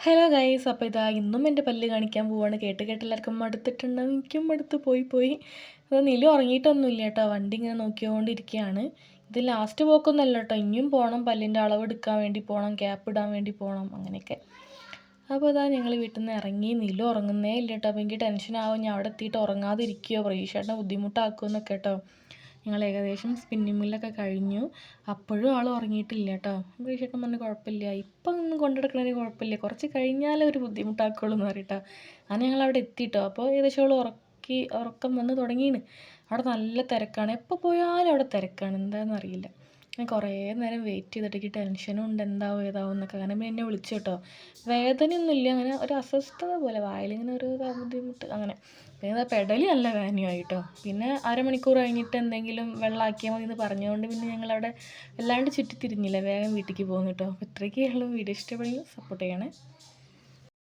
Hello guys, അപ്പോൾ ഇതാ ഇന്നും എൻ്റെ പല്ല് കാണിക്കാൻ പോവാണ്. കേട്ട് കേട്ട് എല്ലാവർക്കും മടുത്തിട്ടുണ്ടാവും. എനിക്കും മടുത്ത് പോയി. അത് നില ഉറങ്ങിയിട്ടൊന്നുമില്ല കേട്ടോ. വണ്ടി ഇങ്ങനെ നോക്കിക്കൊണ്ടിരിക്കുകയാണ്. ഇത് ലാസ്റ്റ് പോക്കൊന്നുമല്ല കേട്ടോ. ഇനിയും പോകണം, പല്ലിൻ്റെ അളവെടുക്കാൻ വേണ്ടി പോകണം, ക്യാപ്പ് ഇടാൻ വേണ്ടി പോകണം, അങ്ങനെയൊക്കെ. അപ്പോൾ ഇതാ ഞങ്ങൾ വീട്ടിൽ നിന്ന് ഇറങ്ങി. നില ഉറങ്ങുന്നേ ഇല്ല കേട്ടോ. അപ്പോൾ എനിക്ക് ടെൻഷനാവും, ഞാൻ അവിടെ എത്തിയിട്ട് ഉറങ്ങാതിരിക്കുകയോ പ്രതീക്ഷേട്ടനെ ബുദ്ധിമുട്ടാക്കുമെന്നൊക്കെ കേട്ടോ. ഞങ്ങൾ ഏകദേശം സ്പിന്നിങ് മില്ലൊക്കെ കഴിഞ്ഞു. അപ്പോഴും ആൾ ഉറങ്ങിയിട്ടില്ല കേട്ടോ. ചേട്ടൻ പറഞ്ഞു കുഴപ്പമില്ല, ഇപ്പം ഒന്നും കൊണ്ടെടുക്കണതിന് കുഴപ്പമില്ല, കുറച്ച് കഴിഞ്ഞാലേ ഒരു ബുദ്ധിമുട്ടാക്കുള്ളൂ എന്ന് പറയട്ടോ. അങ്ങനെ ഞങ്ങൾ അവിടെ എത്തിയിട്ടോ. അപ്പോൾ ഏകദേശം അവൾ ഉറക്കം വന്ന് തുടങ്ങിയാണ്. അവിടെ നല്ല തിരക്കാണ്, എപ്പോൾ പോയാലും അവിടെ തിരക്കാണ്, എന്താണെന്ന് അറിയില്ല. ഞാൻ കുറേ നേരം വെയിറ്റ് ചെയ്തിട്ട് എനിക്ക് ടെൻഷനും ഉണ്ട്, എന്താവും ഏതാവും എന്നൊക്കെ. അങ്ങനെ പിന്നെ എന്നെ വിളിച്ചു കേട്ടോ. വേദനയൊന്നുമില്ല, അങ്ങനെ ഒരു അസ്വസ്ഥത പോലെ, വായിലിങ്ങനെ ഒരു ബുദ്ധിമുട്ട് അങ്ങനെ. പിന്നെ പെടലി നല്ല വേദനയായിട്ടോ. പിന്നെ അരമണിക്കൂർ കഴിഞ്ഞിട്ട് എന്തെങ്കിലും വെള്ളമാക്കിയാൽ മതി എന്ന് പറഞ്ഞുകൊണ്ട് പിന്നെ ഞങ്ങളവിടെ വല്ലാണ്ട് ചുറ്റിത്തിരിഞ്ഞില്ല, വേഗം വീട്ടിലേക്ക് പോകുന്നു കേട്ടോ. അപ്പോൾ ഇത്രയൊക്കെയുള്ളൂ. വീഡിയോ ഇഷ്ടപ്പെടുമെങ്കിൽ സപ്പോർട്ട് ചെയ്യണേ.